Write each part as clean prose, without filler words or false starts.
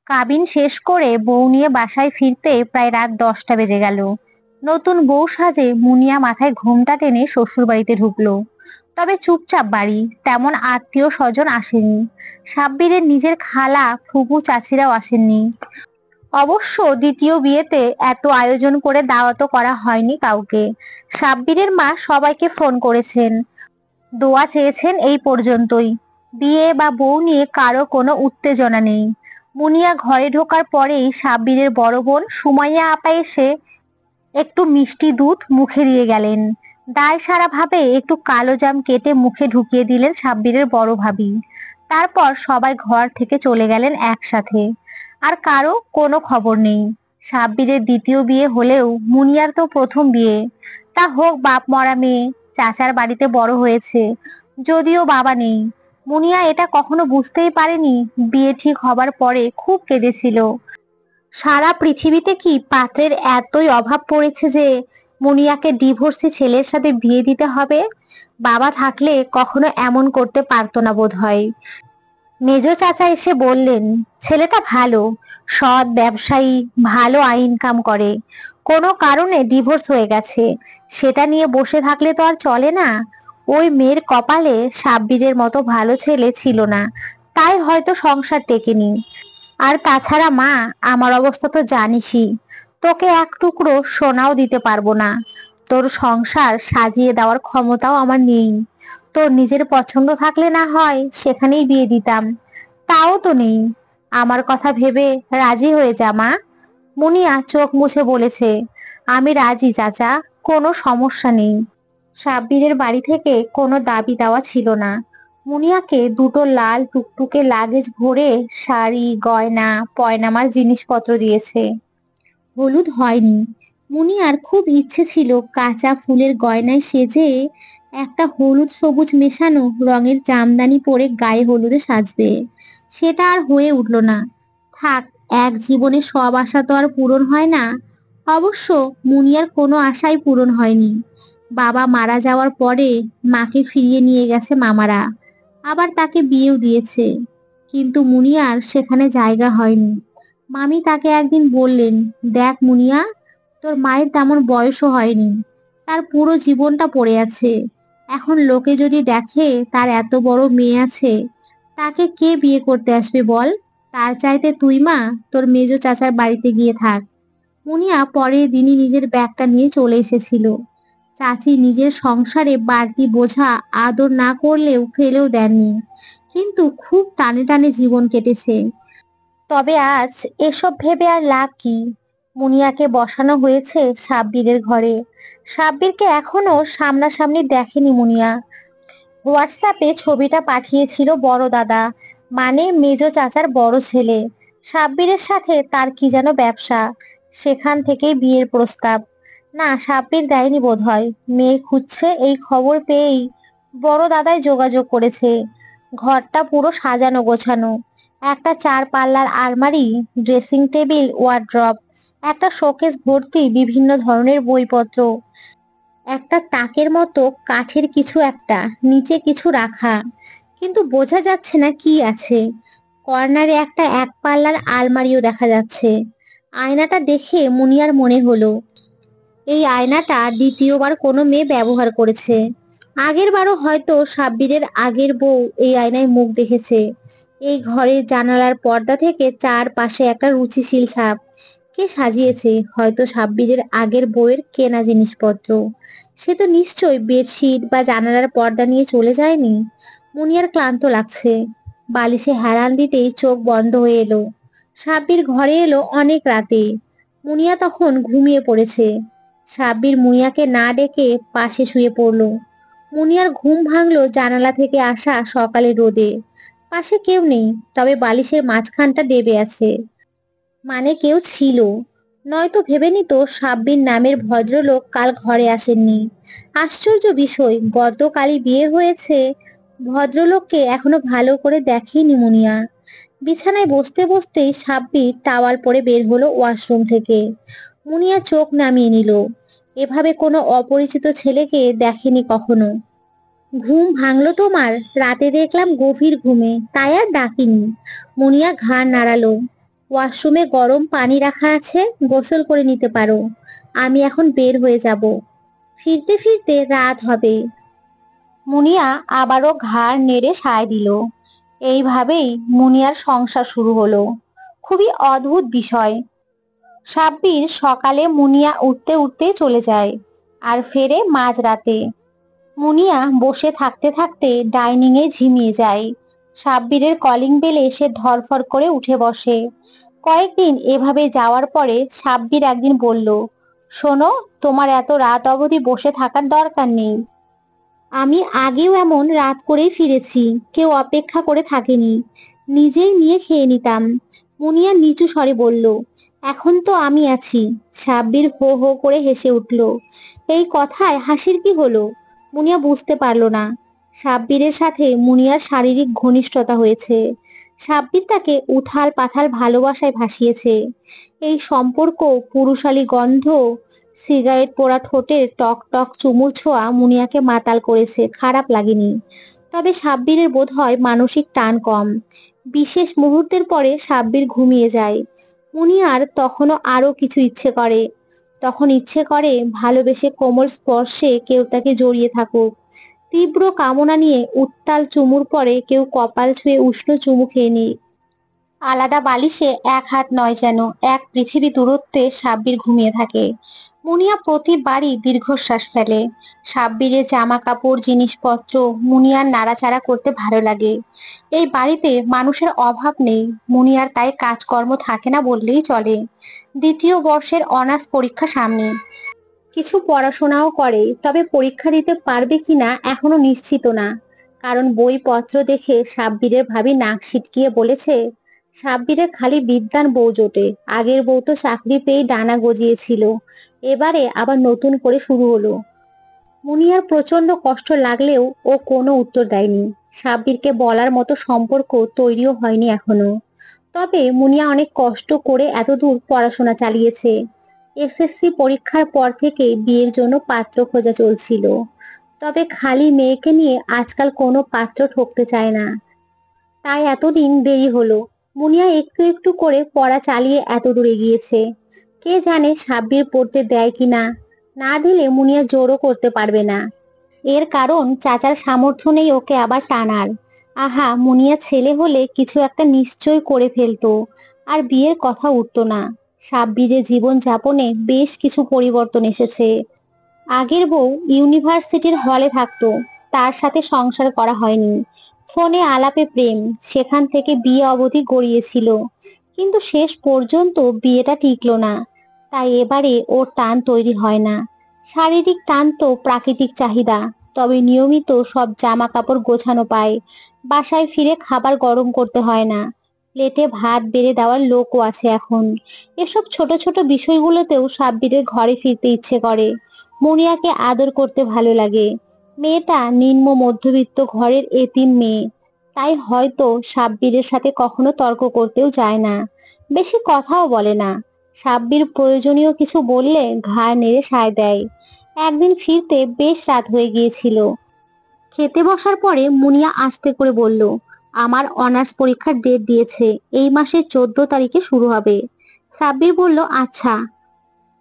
কাবিন শেষ করে বউ নিয়ে বাসায় ফিরতে প্রায় রাত 10টা বেজে গেল। নতুন বউ সাজে মুনিয়া মাথায় ঘোমটা টেনে শ্বশুর বাড়িতে ঢুকলো। তবে চুপচাপ বাড়ি, তেমন আত্মীয় স্বজন আসেনি। সাব্বিরের নিজের খালা ফুপু চাচিরাও আসেননি। অবশ্য দ্বিতীয় বিয়েতে এত আয়োজন করে দাওয়াতও করা হয়নি কাউকে। সাব্বিরের মা সবাইকে ফোন করেছেন, দোয়া চেয়েছেন, এই পর্যন্তই। বিয়ে বা বউ নিয়ে কারো কোনো উত্তেজনা নেই। মুনিয়া ঘরে ঢোকার পরেই সাব্বিরের বড় বোন সুমাইয়া আপা এসে একটু মিষ্টি দুধ মুখে দিয়ে গেলেন। দায় সারা ভাবে একটু কালো জাম কেটে মুখে ঢুকিয়ে দিলেন সাব্বিরের বড় ভাবি। তারপর সবাই ঘর থেকে চলে গেলেন একসাথে। আর কারো কোনো খবর নেই। সাব্বিরের দ্বিতীয় বিয়ে হলেও মুনিয়ার তো প্রথম বিয়ে। তা হোক বাপ মরা মেয়ে, চাচার বাড়িতে বড় হয়েছে, যদিও বাবা নেই। মুনিয়া এটা কখনো বুঝতেই পারেনি। বিয়ে ঠিক হবার পরে খুব কেঁদেছিল। সারা পৃথিবীতে কি পাত্রের এতই অভাব পড়েছে যে মুনিয়াকে ডিভোর্সি ছেলের সাথে বিয়ে দিতে হবে? বাবা থাকলে কখনো এমন করতে পারতো না বোধহয়। মেজো চাচা এসে বললেন, ছেলেটা ভালো, সৎ ব্যবসায়ী, ভালো ইনকাম করে, কোনো কারণে ডিভোর্স হয়ে গেছে। সেটা নিয়ে বসে থাকলে তো আর চলে না। ওই মেয়ের কপালে সাব্বিরের মতো ভালো ছেলে ছিল না, তাই হয়তো সংসার টেকেনি। আর তাছাড়া মা, আমার অবস্থা তো জানিসই। তোকে এক টুকরো সোনাও দিতে পারবো না। তোর সংসার সাজিয়ে দেওয়ার ক্ষমতাও আমার নেই। তোর নিজের পছন্দ থাকলে না হয় সেখানেই বিয়ে দিতাম, তাও তো নেই। আমার কথা ভেবে রাজি হয়ে যা মা। মুনিয়া চোখ মুছে বলেছে, আমি রাজি চাচা, কোনো সমস্যা নেই। সাব্বিরের বাড়ি থেকে কোনো দাবি দেওয়া ছিল না। মুনিয়াকে দুটো লাল টুকটুকে লাগেজ ভরে শাড়ি, গয়না, পয়নামার জিনিসপত্র দিয়েছে। হলুদ হয়নি। মুনিয়ার খুব ইচ্ছে ছিল কাঁচা ফুলের গয়নায় সেজে একটা হলুদ সবুজ মেশানো রঙের জামদানি পরে গায়ে হলুদে সাজবে। সেটা আর হয়ে উঠল না। থাক, এক জীবনে সব আশা তো আর পূরণ হয় না। অবশ্য মুনিয়ার কোনো আশাই পূরণ হয়নি। বাবা মারা যাওয়ার পরে মাকে ফিরিয়ে নিয়ে গেছে মামারা, আবার তাকে বিয়েও দিয়েছে। কিন্তু মুনিয়ার সেখানে জায়গা হয়নি। মামি তাকে একদিন বললেন, দেখ মুনিয়া, তোর মায়ের তেমন বয়সও হয়নি, তার পুরো জীবনটা পড়ে আছে। এখন লোকে যদি দেখে তার এত বড় মেয়ে আছে, তাকে কে বিয়ে করতে আসবে বল? তার চাইতে তুই মা তোর মেজো চাচার বাড়িতে গিয়ে থাক। মুনিয়া পরের দিনই নিজের ব্যাগটা নিয়ে চলে এসেছিল। চাচি নিজের সংসারে বাড়তি বোঝা আদর না করলেও ফেলেও দেননি, কিন্তু খুব টানে টানে জীবন কেটেছে। তবে আজ এসব ভেবে আর লাভ কি? মুনিয়াকে বসানো হয়েছে সাব্বিরের ঘরে। সাব্বিরকে এখনো সামনাসামনি দেখেনি মুনিয়া। হোয়াটসঅ্যাপে ছবিটা পাঠিয়েছিল বড় দাদা, মানে মেজো চাচার বড় ছেলে। সাব্বিরের সাথে তার কি যেন ব্যবসা, সেখান থেকেই বিয়ের প্রস্তাব। না, সাব্বির দেয়নি বোধহয়। মেয়ে খুঁজছে এই খবর পেয়েই বড় দাদাই যোগাযোগ করেছে। ঘরটা পুরো সাজানো গোছানো। একটা 4 পাল্লার আলমারি, ড্রেসিং টেবিল, ওয়ার্ড্রব, একটা শোকেস ভর্তি বিভিন্ন ধরনের বইপত্র, একটা তাকের মতো কাঠের কিছু একটা, নিচে কিছু রাখা, কিন্তু বোঝা যাচ্ছে না কি আছে। কর্নারে একটা 1 পাল্লার আলমারিও দেখা যাচ্ছে। আয়নাটা দেখে মুনিয়ার মনে হলো এই আয়নাটা দ্বিতীয়বার কোনো মেয়ে ব্যবহার করেছে। আগের বারও হয়তো সাব্বিরের আগের বউ এই আয়নায় মুখ দেখেছে। এই ঘরের জানালার পর্দা থেকে চারপাশে একটা রুচিশীল ছাপ। কে সাজিয়েছে? হয়তো সাব্বিরের আগের বউয়ের কেনা জিনিসপত্র। সে তো নিশ্চয়ই বেডশিট বা জানালার পর্দা নিয়ে চলে যায়নি। মুনিয়ার ক্লান্ত লাগছে। বালিশে হেলান দিতেই চোখ বন্ধ হয়ে এলো। সাব্বির ঘরে এলো অনেক রাতে। মুনিয়া তখন ঘুমিয়ে পড়েছে। সাব্বির মুনিয়াকে না ডেকে পাশে শুয়ে পড়ল। মুনিয়ার ঘুম ভাঙলো জানালা থেকে আসা সকালের রোদে। পাশে কেউ নেই, তবে বালিশের মাঝখানটা ডেবে আছে, মানে কেউ ছিল। নয়তো ভেবে নিত সাব্বির নামের ভদ্রলোক কাল ঘরে আসেননি। আশ্চর্য বিষয়, গতকালই বিয়ে হয়েছে, ভদ্রলোককে এখনো ভালো করে দেখেনি মুনিয়া। বিছানায় বসতে বসতেই সাব্বির টাওয়াল পরে বের হলো ওয়াশরুম থেকে। মুনিয়া চোখ নামিয়ে নিল। এভাবে কোনো অপরিচিত ছেলেকে দেখেনি কখনো। ঘুম ভাঙলো তোমার? রাতে দেখলাম গভীর ঘুমে, তাই আর ডাকিনি। মুনিয়া ঘাড় নাড়ালো। ওয়াশরুমে গরম পানি রাখা আছে, গোসল করে নিতে পারো। আমি এখন বের হয়ে যাব। ফিরতে ফিরতে রাত হবে। মুনিয়া আবারও ঘাড় নেড়ে সায় দিল। এইভাবেই মুনিয়ার সংসার শুরু হলো। খুবই অদ্ভুত বিষয়। সাব্বির সকালে মুনিয়া উঠতে উঠতে চলে যায় আর ফেরে মাঝরাতে। মুনিয়া বসে থাকতে থাকতে ডাইনিং এ ঝিমিয়ে যায়। সাব্বিরের কলিং বেলে সে ধরফর করে উঠে বসে। কয়েকদিন এভাবে যাওয়ার পরে সাব্বির একদিন বলল, শোনো, তোমার এত রাত অবধি বসে থাকার দরকার নেই। আমি আগেও এমন রাত করেই ফিরেছি, কেউ অপেক্ষা করে থাকেনি, নিজেই নিয়ে খেয়ে নিতাম। মুনিয়া নিচু স্বরে বলল, এখন তো আমি আছি। সাব্বির হো হো করে হেসে উঠল। এই কথায় হাসির কি হলো? মুনিয়া বুঝতে পারল না। সাব্বিরের সাথে মুনিয়ার শারীরিক ঘনিষ্ঠতা হয়েছে। সাব্বির তাকে উথাল পাথাল ভালোবাসায় ভাসিয়েছে। এই সম্পর্ক, পুরুষালী গন্ধ, সিগারেট পোড়া ঠোঁটের টক টক চুমুর ছোঁয়া মুনিয়াকে মাতাল করেছে, খারাপ লাগেনি। তবে সাব্বিরের বোধ হয় মানসিক টান কম। বিশেষ মুহূর্তের পরে সাব্বির ঘুমিয়ে যায়। মুনিয়ার তখনও আরো কিছু ইচ্ছে করে। তখন ইচ্ছে করে ভালোবেসে কোমল স্পর্শে কেউ তাকে জড়িয়ে থাকুক। তীব্র কামনা নিয়ে উত্তাল চুমুর পরে কেউ কপাল ছুঁয়ে উষ্ণ চুমু খেয়ে নিক। আলাদা বালিশে এক হাত নয়, যেন এক পৃথিবী দূরত্বে সাব্বির ঘুমিয়ে থাকে। মুনিয়া প্রতিবারই দীর্ঘশ্বাস ফেলে। সাব্বিরের জামা কাপড়, জিনিসপত্র মুনিয়ার নাড়াচাড়া করতে ভালো লাগে। এই বাড়িতে মানুষের অভাব নেই। মুনিয়ার তাই কাজকর্ম থাকে না বললেই চলে। দ্বিতীয় বর্ষের অনার্স পরীক্ষা সামনে। কিছু পড়াশোনাও করে, তবে পরীক্ষা দিতে পারবে কিনা এখনো নিশ্চিত না। কারণ বইপত্র দেখে সাব্বিরের ভাবি নাক সিটকিয়ে বলেছে, সাব্বিরের খালি বিদ্বান বউ জোটে। আগের বউ তো চাকরি পেয়ে ডানা গজিয়েছিল, এবারে আবার নতুন করে শুরু হলো। মুনিয়ার প্রচন্ড কষ্ট লাগলেও ও কোনো উত্তর দেয়নি। সাব্বিরকে বলার মতো সম্পর্ক তৈরিও হয়নি এখনো। তবে মুনিয়া অনেক কষ্ট করে এতদূর পড়াশোনা চালিয়েছে। এসএসসি পরীক্ষার পর থেকে বিয়ের জন্য পাত্র খোঁজা চলছিল। তবে খালি মেয়েকে নিয়ে আজকাল কোনো পাত্র ঠকতে চায় না। তাই এতদিন দেরি হলো। মুনিয়া একটু একটু করে পড়া চালিয়ে এত দূর এগিয়েছে। কে জানে সাব্বির পড়তে দেয় কিনা। না দিলে মুনিয়া জোরও করতে পারবে না। এর কারণ চাচার সামর্থ্য নেই ওকে আবার টানার। আহা, মুনিয়া ছেলে হলে কিছু একটা নিশ্চয় করে ফেলতো, আর বিয়ের কথা উঠতো না। সাব্বিরের জীবন যাপনে বেশ কিছু পরিবর্তন এসেছে। আগের বউ ইউনিভার্সিটির হলে থাকতো, তার সাথে সংসার করা হয়নি। ফোনে আলাপে প্রেম, সেখান থেকে বিয়ে অবধি গড়িয়েছিল। কিন্তু শেষ পর্যন্ত বিয়েটা টিকলো না। তাই এবারে ওর টান তৈরি হয় না। শারীরিক টান তো প্রাকৃতিক চাহিদা। তবে নিয়মিত সব জামা কাপড় গোছানো পায়। বাসায় ফিরে খাবার গরম করতে হয় না। প্লেটে ভাত বেড়ে দেওয়ার লোকও আছে এখন। এসব ছোট ছোট বিষয়গুলোতেও সাব্বিরের ঘরে ফিরতে ইচ্ছে করে। মুনিয়াকে আদর করতে ভালো লাগে। মেয়েটা নিম্ন মধ্যবিত্ত ঘরের এতিম মেয়ে। তাই হয়তো সাব্বিরের সাথে কখনো তর্ক করতেও যায় না। বেশি কথাও বলে না। সাব্বির প্রয়োজনীয় কিছু বললে ঘাড় নেড়ে সায় দেয়। একদিন ফিরতে বেশ রাত হয়ে গিয়েছিল। খেতে বসার পরে মুনিয়া আস্তে করে বলল, আমার অনার্স পরীক্ষার ডেট দিয়েছে, এই মাসের 14 তারিখে শুরু হবে। সাব্বির বলল, আচ্ছা।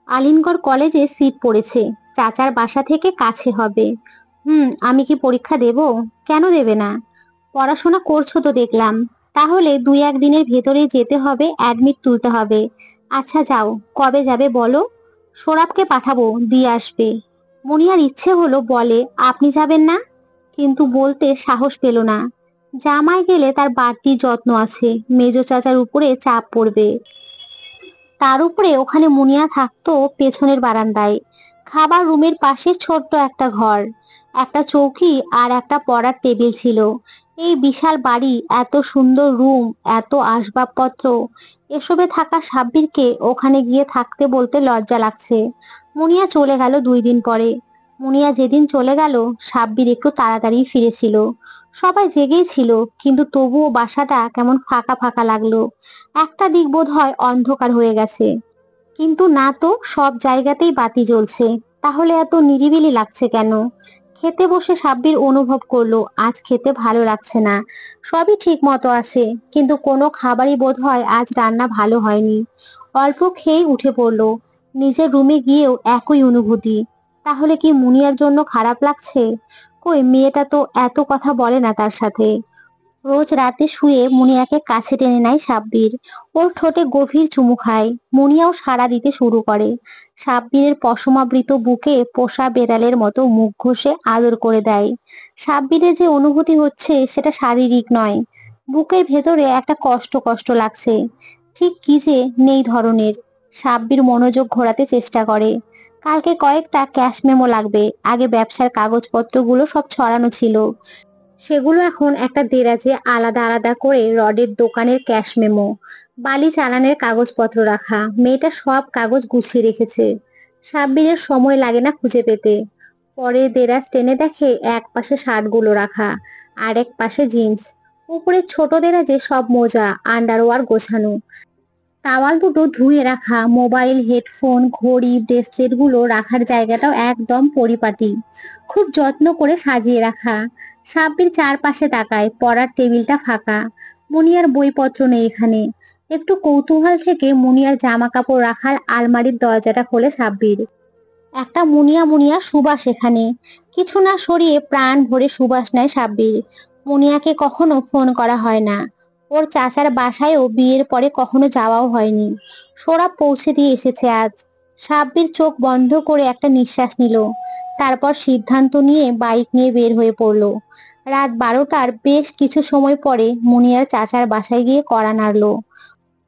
আলিনগড় কলেজে সিট পড়েছে, চাচার বাসা থেকে কাছে হবে। আমি কি পরীক্ষা দেব? কেন দেবে না? পড়াশোনা করছো তো দেখলাম। তাহলে 2-1 দিনের ভেতরে যেতে হবে, অ্যাডমিট তুলতে হবে। আচ্ছা যাও, কবে যাবে বলো? সোরাবকে পাঠাবো, দিয়ে আসবে। মুনিয়ার ইচ্ছে হলো বলে, আপনি যাবেন না? কিন্তু বলতে সাহস পেল না। জামাই গেলে তার বাড়তি যত্ন আছে, মেজো চাচার উপরে চাপ পড়বে। তার উপরে ওখানে মুনিয়া থাকতো পেছনের বারান্দায়। খাবার রুমের পাশে ছোট্ট একটা ঘর, একটা চৌকি আর একটা পড়ার টেবিল ছিল। এই বিশাল বাড়ি, এত সুন্দর রুম, এত আসবাবপত্র, এসবে থাকা সাব্বিরকে ওখানে গিয়ে থাকতে বলতে লজ্জা লাগছে। মুনিয়া চলে গেল 2 দিন পরে। মুনিয়া যেদিন চলে গেল, সাব্বির একটু তাড়াতাড়ি ফিরেছিল। সবাই জেগেই ছিল, কিন্তু তবুও বাসাটা কেমন ফাঁকা ফাঁকা লাগলো। একটা দিক বোধ হয় অন্ধকার হয়ে গেছে। কিন্তু না তো, সব জায়গাতেই বাতি জ্বলছে। তাহলে এত নিরিবিলি লাগছে কেন? খেতে বসে সাব্বির অনুভব করলো আজ খেতে ভালো লাগছে না। সবই ঠিক মতো আছে, কিন্তু কোনো খাবারই বোধ হয় আজ রান্না ভালো হয়নি। অল্প খেয়েই উঠে পড়লো। নিজের রুমে গিয়েও একই অনুভূতি। তাহলে কি মুনিয়ার জন্য খারাপ লাগছে? কই, মেয়েটা তো এত কথা বলে না তার সাথে। রোজ রাতে শুয়ে মুনিয়াকে কাছে টেনে নেয় সাব্বির। ওর ঠোঁটে গভীর চুমু খায়। মুনিয়াও সাড়া দিতে শুরু করে। সাব্বিরের পশমাবৃত বুকে পোষা বেড়ালের মতো মুখ ঘষে আদর করে দেয়। সাব্বিরের যে অনুভূতি হচ্ছে সেটা শারীরিক নয়, বুকের ভেতরে একটা কষ্ট কষ্ট লাগছে। ঠিক কি যে নেই ধরনের। সাব্বির মনোযোগ ঘোরাতে চেষ্টা করে। কালকে কয়েকটা ক্যাশ মেমো লাগবে। আগে ব্যবসার কাগজপত্রগুলো সব ছড়ানো ছিল, সেগুলো এখন একটা দেরাজে আলাদা আলাদা করে রডের দোকানের ক্যাশ মেমো, বালি চালানের কাগজপত্র রাখা। মেয়েটা সব কাগজ গুছিয়ে রেখেছে। সাব্বিরের সময় লাগে না খুঁজে পেতে। পরে দেরাজ টেনে দেখে এক পাশে শার্টগুলো রাখা, আর এক পাশে জিন্স। উপরে ছোট দেরাজে সব মোজা আন্ডারওয়্যার গোছানো। টাওয়াল দুটো ধুয়ে রাখা, মোবাইল, হেডফোন, ঘড়ি, ব্রেসলেট গুলো রাখার জায়গাটাও একদম পরিপাটি, খুব যত্ন করে সাজিয়ে রাখা। সাব্বির চারপাশে তাকায়, পড়ার টেবিলটা ফাঁকা। মুনিয়ার বইপত্র নেই এখানে। একটু কৌতূহল থেকে মুনিয়ার জামা কাপড় রাখার আলমারির দরজাটা খোলে সাব্বির। একটা মুনিয়া মুনিয়া সুবাস এখানে। কিছু না সরিয়ে প্রাণ ভরে সুবাস নেয় সাব্বির। মুনিয়াকে কখনো ফোন করা হয় না। ওর চাচার বাসায়ও বিয়ের পরে কখনো যাওয়াও হয়নি। সোরা পৌঁছে দিয়ে এসেছে আজ। সাব্বির চোখ বন্ধ করে একটা নিঃশ্বাস নিল। তারপর সিদ্ধান্ত নিয়ে বাইক নিয়ে বের হয়ে পড়লো। রাত 12টার বেশ কিছু সময় পরে মুনিয়ার চাচার বাসায় গিয়ে কড়া নাড়লো।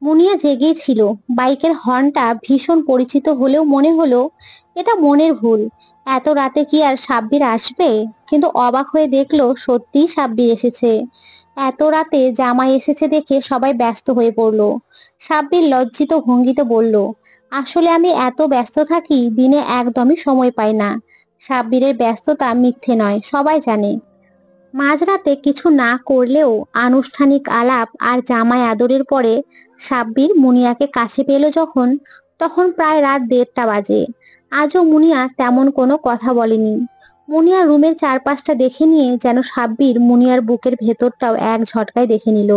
মুনিয়া জেগেই ছিল। বাইকের হর্নটা ভীষণ পরিচিত হলেও মনে হলো এটা মনের ভুল। এত রাতে কি আর সাব্বির আসবে? কিন্তু অবাক হয়ে দেখলো সত্যিই সাব্বির এসেছে। এত রাতে জামাই এসেছে দেখে সবাই ব্যস্ত হয়ে পড়লো। সাব্বির লজ্জিত ভঙ্গিতে বলল, আসলে আমি এত ব্যস্ত থাকি, দিনে একদমই সময় পাই না। সাব্বিরের ব্যস্ততা মিথ্যে নয়, সবাই জানে। মাঝরাতে কিছু না করলেও আনুষ্ঠানিক আলাপ আর জামাই আদরের পরে সাব্বির মুনিয়াকে কাছে পেল যখন, তখন প্রায় রাত 1:30 বাজে। আজও মুনিয়া তেমন কোনো কথা বলেনি। মুনিয়া রুমের চারপাশটা দেখে নিয়ে যেন সাব্বির মুনিয়ার বুকের ভেতরটাও এক ঝটকায় দেখে নিল।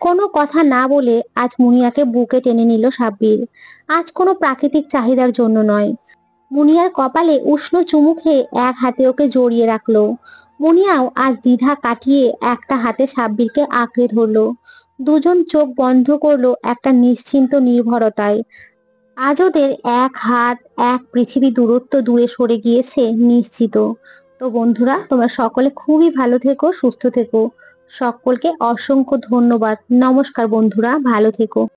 কোনো কথা না বলে আজ মুনিয়াকে বুকে টেনে নিল সাব্বির। আজ কোনো প্রাকৃতিক চাহিদার জন্য নয়। মুনিয়ার কপালে উষ্ণ চুমু খেয়ে এক হাতে ওকে জড়িয়ে রাখলো। মুনিয়াও আজ দ্বিধা কাটিয়ে একটা হাতে সাব্বিরকে আঁকড়ে ধরলো। দুজন চোখ বন্ধ করলো একটা নিশ্চিন্ত নির্ভরতায়। আজ ওদের এক হাত, এক পৃথিবী দূরত্ব দূরে সরে গিয়েছে নিশ্চিত। তো বন্ধুরা, তোমরা সকলে খুবই ভালো থেকো, সুস্থ থেকো। সকলকে অসংখ্য ধন্যবাদ। নমস্কার বন্ধুরা, ভালো থেকো।